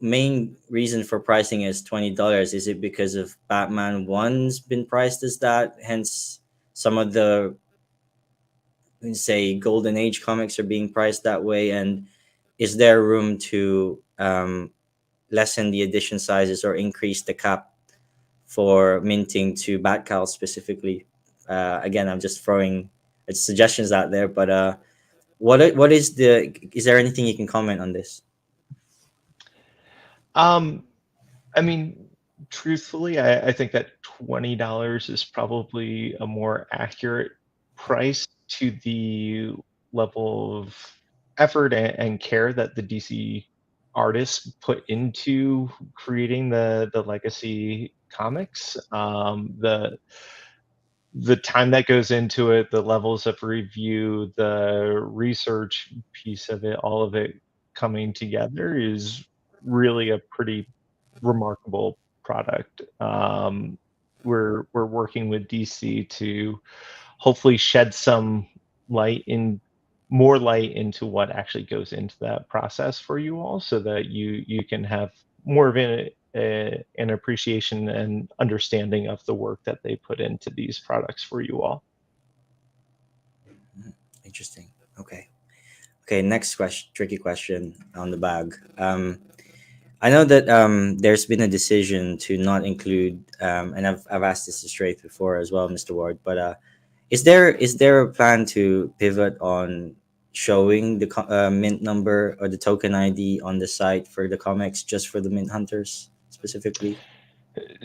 main reason for pricing is $20? Is it because of Batman One's been priced as that? Hence, some of the say Golden Age comics are being priced that way. And is there room to lessen the edition sizes or increase the cap for minting to Batcowl specifically? Again, I'm just throwing suggestions out there, but is there anything you can comment on this? I mean, truthfully, I think that $20 is probably a more accurate price to the level of effort and care that the DC artists put into creating the legacy comics. The time that goes into it, the levels of review, the research piece of it, all of it coming together is really a pretty remarkable product. We're working with DC to hopefully shed some more light into what actually goes into that process for you all, so that you can have more of an appreciation and understanding of the work that they put into these products for you all. Interesting. Okay, next question, tricky question on the bag. I know that there's been a decision to not include, and I've asked this to Straith before as well, Mr. Ward. But is there a plan to pivot on showing the mint number or the token ID on the site for the comics, just for the mint hunters specifically?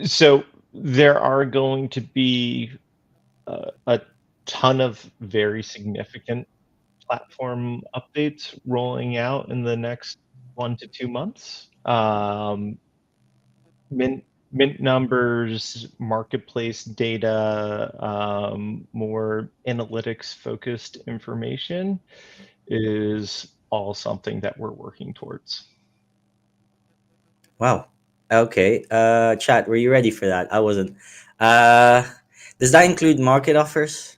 So there are going to be a ton of very significant platform updates rolling out in the next 1 to 2 months. Mint numbers, marketplace data, more analytics focused information is all something that we're working towards. Wow. Okay. Chat, were you ready for that? I wasn't. Uh, does that include market offers?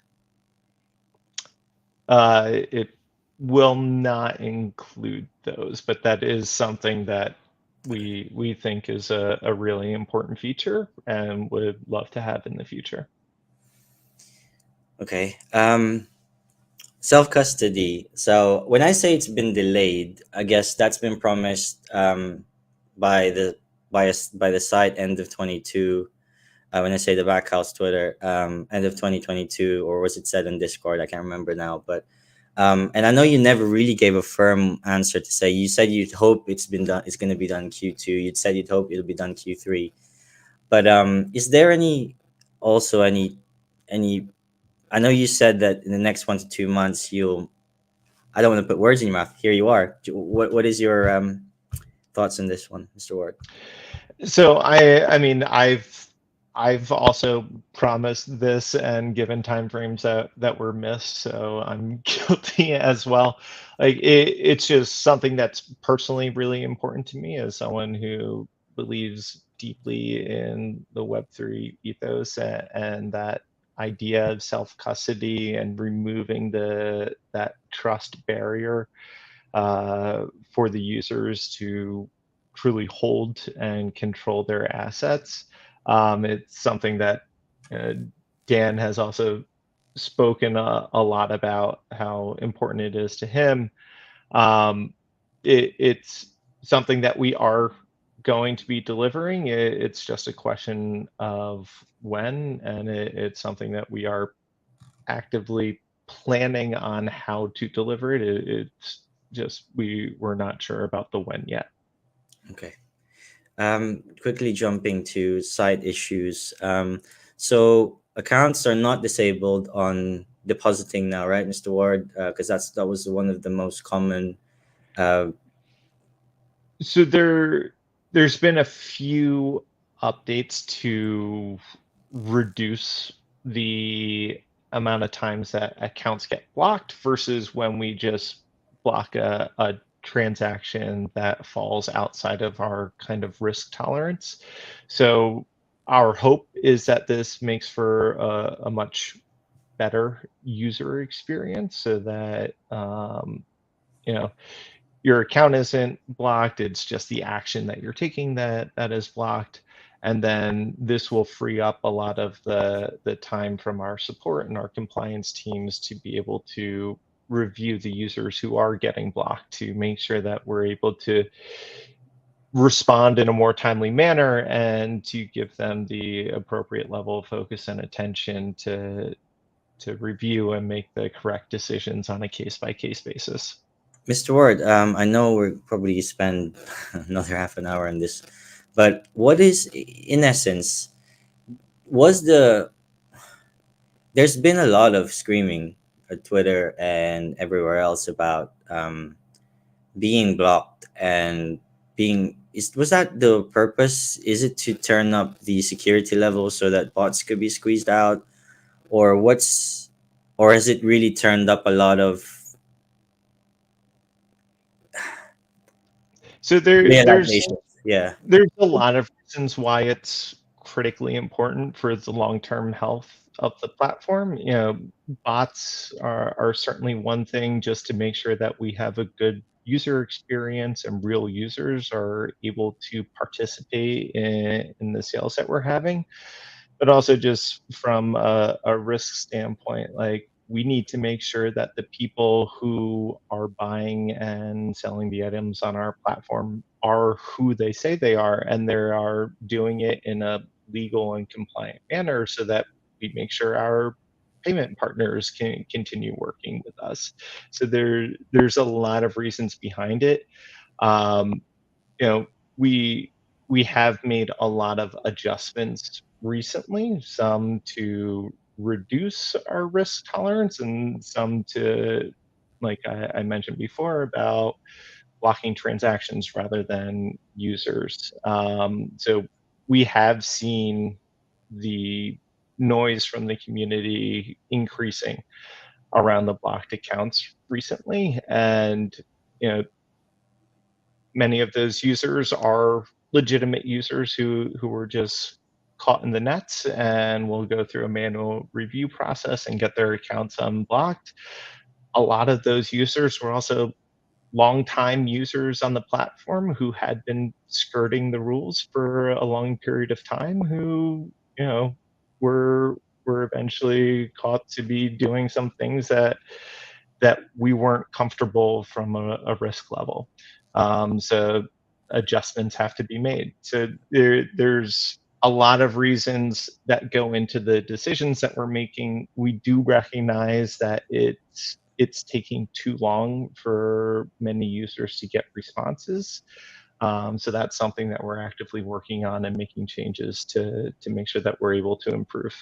It will not include those, but that is something that we think is a really important feature and would love to have in the future. Okay. Self-custody. So when I say it's been delayed, I guess that's been promised by the by the site end of 22. When I say the Batcowls Twitter, end of 2022, or was it said in Discord? I can't remember now. But and I know you never really gave a firm answer to say. You said you'd hope it's been done. It's going to be done Q2. You'd said you'd hope it'll be done Q3. But is there any? I know you said that in the next 1 to 2 months you'll. I don't want to put words in your mouth. Here you are. What is your thoughts on this one, Mr. Ward? So I mean I've also promised this and given timeframes that were missed, so I'm guilty as well. Like it's just something that's personally really important to me as someone who believes deeply in the Web3 ethos and that idea of self-custody and removing that trust barrier for the users to truly hold and control their assets. It's something that uh, Dan has also spoken a lot about how important it is to him. It's something that we are going to be delivering. It's just a question of when, and it's something that we are actively planning on how to deliver it. It's just we're not sure about the when yet. Okay. Quickly jumping to side issues. So accounts are not disabled on depositing now, right, Mr. Ward? Because that was one of the most common. So there's been a few updates to reduce the amount of times that accounts get blocked versus when we just block a transaction that falls outside of our kind of risk tolerance. So our hope is that this makes for a much better user experience so that you know your account isn't blocked, it's just the action that you're taking that is blocked. And then this will free up a lot of the time from our support and our compliance teams to be able to review the users who are getting blocked to make sure that we're able to respond in a more timely manner and to give them the appropriate level of focus and attention to review and make the correct decisions on a case-by-case basis. Mr. Ward, I know we're probably spend another half an hour on this, but what is, in essence, was there's been a lot of screaming at Twitter and everywhere else about being blocked and was that the purpose? Is it to turn up the security level so that bots could be squeezed out, or or has it really turned up a lot of So there's yeah. there's a lot of reasons why it's critically important for the long-term health of the platform. You know, bots are certainly one thing just to make sure that we have a good user experience and real users are able to participate in the sales that we're having. But also just from a risk standpoint, like we need to make sure that the people who are buying and selling the items on our platform are who they say they are, and they are doing it in a legal and compliant manner so that we make sure our payment partners can continue working with us. So there's a lot of reasons behind it. Um, you know, we have made a lot of adjustments recently, some to reduce our risk tolerance and some to, like I mentioned before, about blocking transactions rather than users. So we have seen the noise from the community increasing around the blocked accounts recently, and you know many of those users are legitimate users who were just caught in the nets and will go through a manual review process and get their accounts unblocked. A lot of those users were also longtime users on the platform who had been skirting the rules for a long period of time, who, you know, were eventually caught to be doing some things that we weren't comfortable from a risk level. So adjustments have to be made. So there's a lot of reasons that go into the decisions that we're making. We do recognize that it's taking too long for many users to get responses. So that's something that we're actively working on and making changes to make sure that we're able to improve.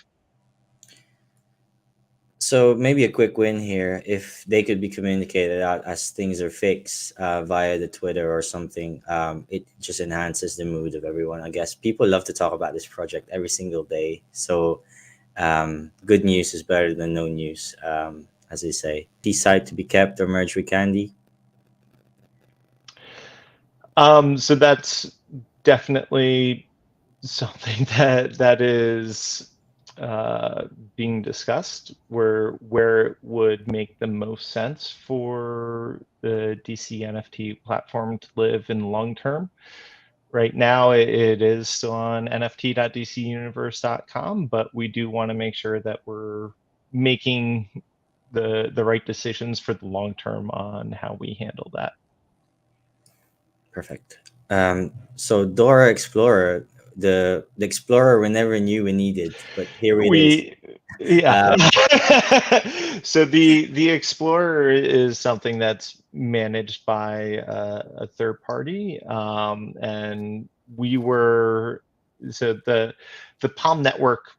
So maybe a quick win here, if they could be communicated out as things are fixed via the Twitter or something, it just enhances the mood of everyone. I guess people love to talk about this project every single day. So good news is better than no news, as they say. Decide to be kept or merge with Candy. So that's definitely something that is being discussed, where it would make the most sense for the DCNFT platform to live in the long term. Right now, it is still on nft.dcuniverse.com, but we do want to make sure that we're making the right decisions for the long term on how we handle that. Perfect. So Dora Explorer, the Explorer we never knew we needed, but here it is. Yeah. So the Explorer is something that's managed by a third party, and the Palm network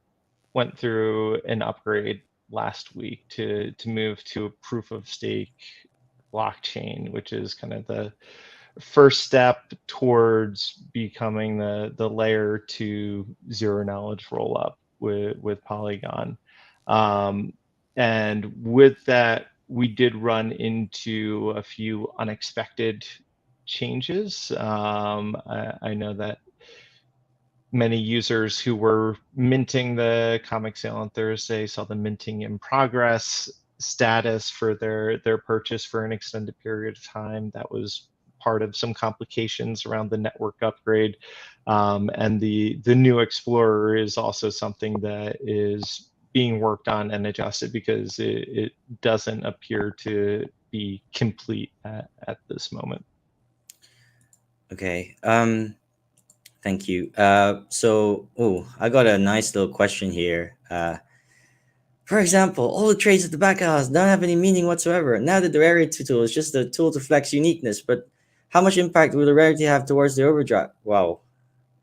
went through an upgrade last week to move to a proof of stake blockchain, which is kind of the first step towards becoming the layer 2 zero knowledge rollup with Polygon. And with that, we did run into a few unexpected changes. I know that many users who were minting the comic sale on Thursday saw the minting in progress status for their purchase for an extended period of time. That was part of some complications around the network upgrade. And the new Explorer is also something that is being worked on and adjusted because it doesn't appear to be complete at this moment. Okay. Thank you. I got a nice little question here. For example, all the traits of the Batcowls don't have any meaning whatsoever. Now that the rarity tool is just a tool to flex uniqueness, but how much impact will the rarity have towards the overdrive? Wow,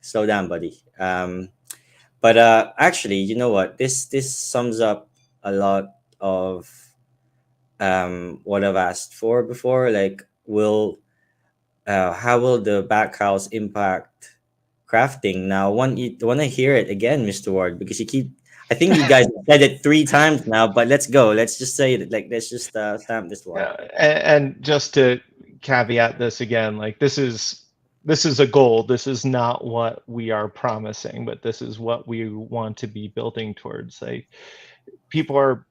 slow down, buddy. But actually, you know what? This sums up a lot of what I've asked for before. Like, how will the Batcowls impact crafting? Now, when I hear it again, Mr. Ward, because I think you guys said it 3 times now, but let's go. Let's just say it. Like, let's just stamp this one. Yeah, and just to caveat this again, like this is a goal. This is not what we are promising, but this is what we want to be building towards. Like people are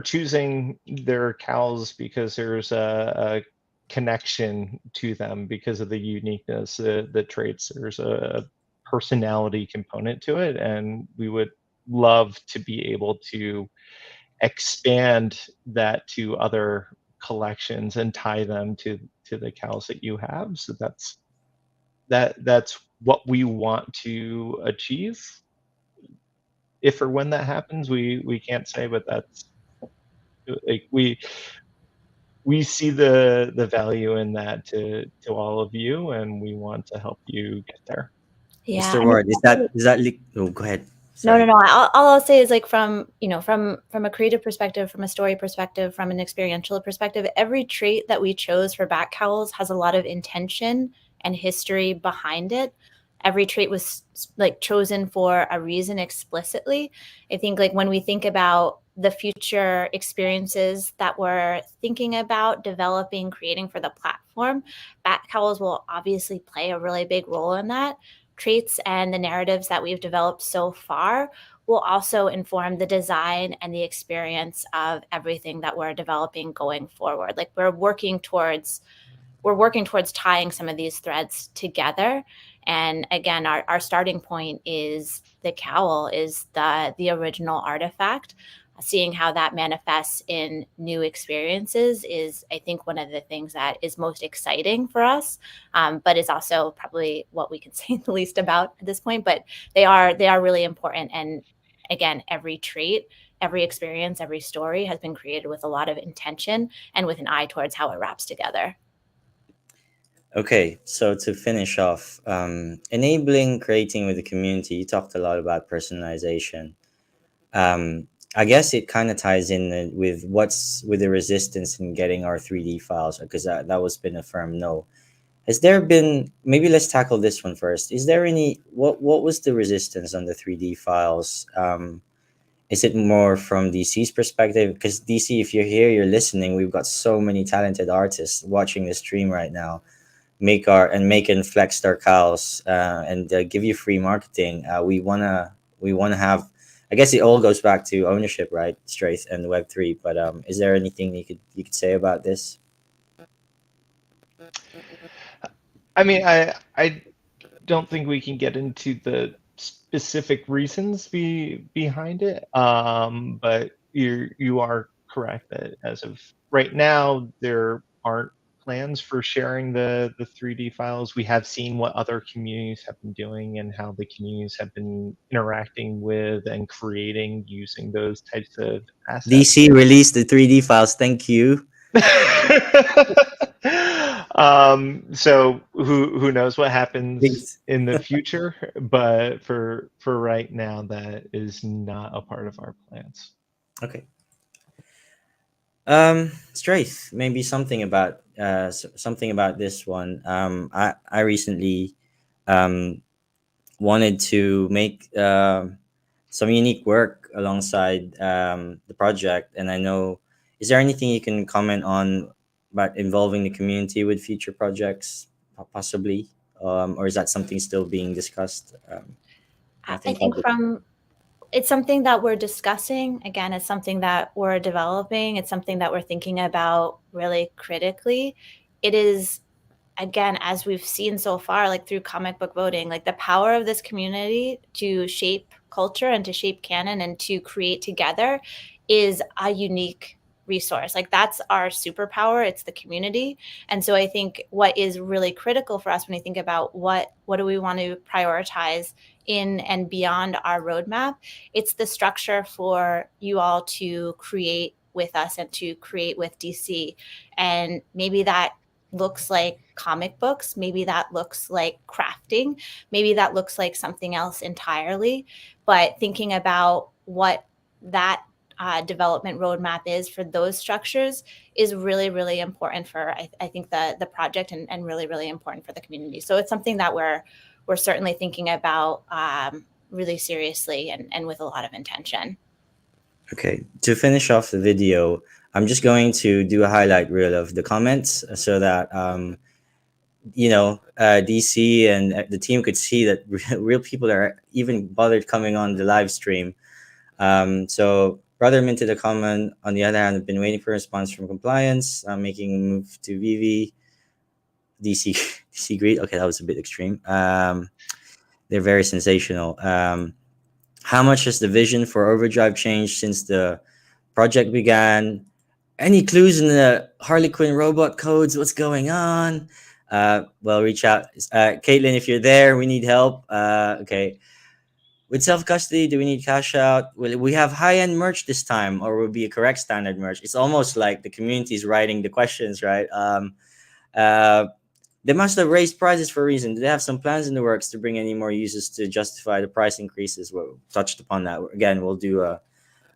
choosing their cows because there's a connection to them because of the uniqueness, the traits. There's a personality component to it, and we would love to be able to expand that to other collections and tie them to the cows that you have. So that's what we want to achieve. If or when that happens, we can't say, but that's like we see the value in that to all of you, and we want to help you get there. Yeah. Mr. Ward, oh, go ahead. Sorry. No. All I'll say is, like, from a creative perspective, from a story perspective, from an experiential perspective, every trait that we chose for Batcowls has a lot of intention and history behind it. Every trait was like chosen for a reason explicitly. I think, like, when we think about the future experiences that we're thinking about developing, creating for the platform, Batcowls will obviously play a really big role in that. Traits and the narratives that we've developed so far will also inform the design and the experience of everything that we're developing going forward. Like, we're working towards we're working towards tying some of these threads together. And again, our starting point is the cowl, is the original artifact. Seeing how that manifests in new experiences is, I think, one of the things that is most exciting for us, but is also probably what we can say the least about at this point. But they are really important. And again, every trait, every experience, every story has been created with a lot of intention and with an eye towards how it wraps together. Okay, so to finish off, enabling creating with the community, you talked a lot about personalization. I guess it kind of ties in with what's with the resistance in getting our 3D files, because that was been a firm no. Has there been, maybe let's tackle this one first. Is there any, what was the resistance on the 3D files? Is it more from DC's perspective? Because DC, if you're here, you're listening, we've got so many talented artists watching the stream right now. Make and flex our cows and give you free marketing. We wanna have. I guess it all goes back to ownership, right? Straith and Web3. But is there anything you could say about this? I mean, I don't think we can get into the specific reasons behind it, but you are correct that as of right now, there aren't plans for sharing the 3D files. We have seen what other communities have been doing and how the communities have been interacting with and creating using those types of assets. DC released the 3D files. Thank you. So who knows what happens in the future, but for right now, that is not a part of our plans. Okay. Straith, maybe something about this one. I recently wanted to make some unique work alongside the project, and I know, is there anything you can comment on about involving the community with future projects, possibly, or is that something still being discussed? I think it's something that we're discussing. Again, it's something that we're developing. It's something that we're thinking about really critically. It is, again, as we've seen so far, like through comic book voting, like the power of this community to shape culture and to shape canon and to create together is a unique resource. Like that's our superpower. It's the community. And so I think what is really critical for us when we think about what do we want to prioritize in and beyond our roadmap, it's the structure for you all to create with us and to create with DC. And maybe that looks like comic books, maybe that looks like crafting, maybe that looks like something else entirely. But thinking about what that development roadmap is for those structures is really, really important for, I think, the project and really, really important for the community. So it's something that we're certainly thinking about really seriously and with a lot of intention. Okay, to finish off the video, I'm just going to do a highlight reel of the comments so that DC and the team could see that real people are even bothered coming on the live stream. So Brother minted a comment. On the other hand, I've been waiting for a response from compliance. I'm making a move to VV. DC greed. Okay, that was a bit extreme. They're very sensational. How much has the vision for Overdrive changed since the project began? Any clues in the Harley Quinn robot codes? What's going on? Well, reach out. Caitlin, if you're there, we need help. Okay. With self-custody, do we need cash out? Will we have high-end merch this time, or will it be a correct standard merch? It's almost like the community is writing the questions, right? They must have raised prices for a reason. Do they have some plans in the works to bring any more users to justify the price increases? We touched upon that. Again, we'll do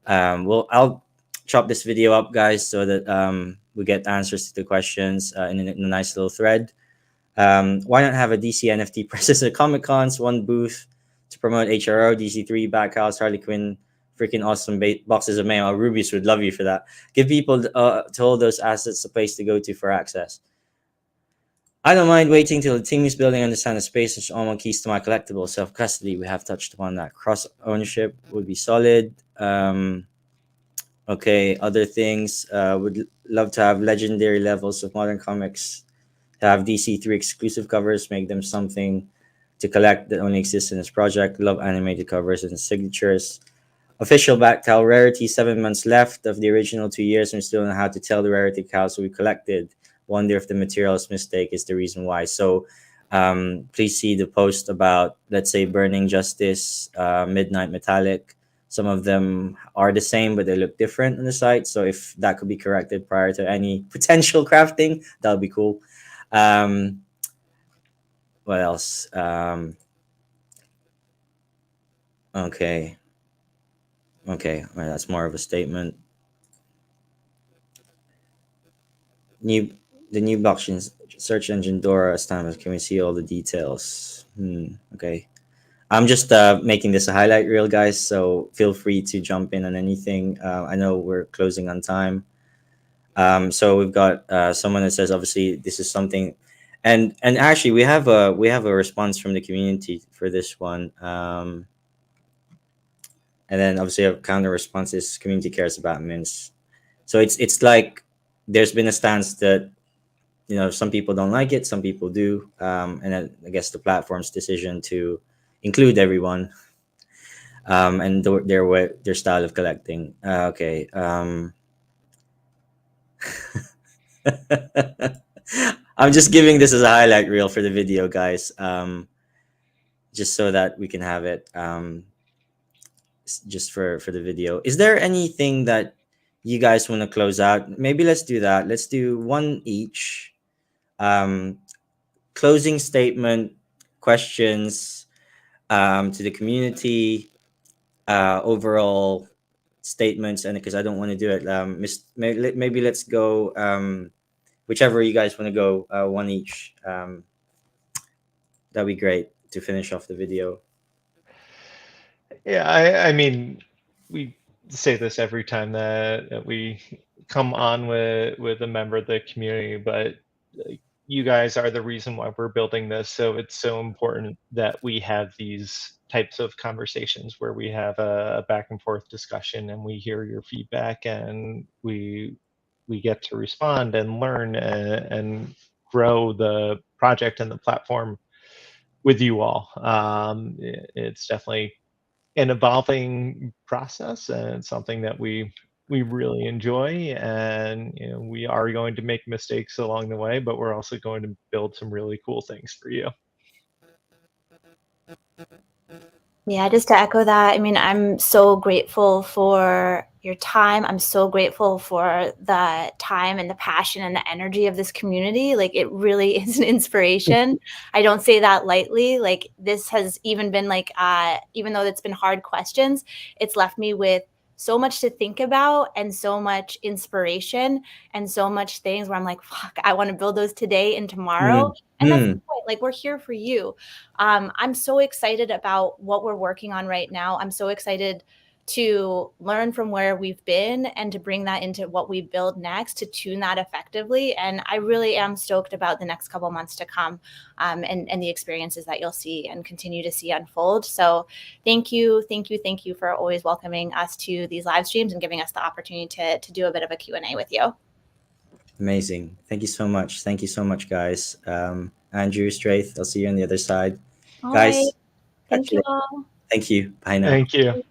I'll chop this video up, guys, so that we get answers to the questions in a nice little thread. Why not have a DCNFT presence at Comic Cons, one booth to promote HRO, DC3, Batcowls, Harley Quinn, freaking awesome boxes of mail. Rubius would love you for that. Give people to hold those assets a place to go to for access. I don't mind waiting till the team is building understand the space, which all keys to my collectible. Self-custody, we have touched upon that. Cross ownership would be solid. Okay, other things. Would love to have legendary levels of modern comics to have DC3 exclusive covers, make them something to collect that only exists in this project. Love animated covers and signatures. Official Batcowl Rarity, 7 months left of the original 2 years, and we still don't know how to tell the rarity cows we collected. Wonder if the materials mistake is the reason why. So please see the post about, let's say, Burning Justice, Midnight Metallic. Some of them are the same, but they look different on the site. So if that could be corrected prior to any potential crafting, that would be cool. What else? Okay. Okay, well, that's more of a statement. The new blockchain search engine Dora Explorer. Can we see all the details? Okay. I'm just making this a highlight reel, guys, so feel free to jump in on anything. I know we're closing on time. So we've got someone that says, obviously, this is something, and actually we have a response from the community for this one. And then obviously a counter response is community cares about mints. So it's like there's been a stance that, you know, some people don't like it, some people do, and then I guess the platform's decision to include everyone, and their style of collecting. Okay. I'm just giving this as a highlight reel for the video, guys, just so that we can have it. Just for the video, is there anything that you guys want to close out? Maybe let's do that. Let's do one each. Closing statement, questions to the community, overall statements, and because I don't want to do it, maybe let's go whichever you guys want to go, one each. That'd be great to finish off the video. Yeah, I mean, we say this every time that we come on with a member of the community, but you guys are the reason why we're building this. So it's so important that we have these types of conversations where we have a back and forth discussion and we hear your feedback and we get to respond and learn and grow the project and the platform with you all. It's definitely an evolving process and something that we really enjoy, and you know, we are going to make mistakes along the way, but we're also going to build some really cool things for you. Yeah, just to echo that, I mean, I'm so grateful for your time. I'm so grateful for the time and the passion and the energy of this community. Like, it really is an inspiration. I don't say that lightly. Like, this has even been like, even though it's been hard questions, it's left me with so much to think about and so much inspiration and so much things where I'm like, fuck, I want to build those today and tomorrow. And that's the point. Like, we're here for you. I'm so excited about what we're working on right now. I'm so excited to learn from where we've been and to bring that into what we build next, to tune that effectively. And I really am stoked about the next couple months to come, and the experiences that you'll see and continue to see unfold. So thank you for always welcoming us to these live streams and giving us the opportunity to do a bit of a Q&A with you. Amazing. Thank you so much. Thank you so much, guys. Andrew, Straith, I'll see you on the other side. All Guys, right. Thank you all. thank you. Bye now. Thank you.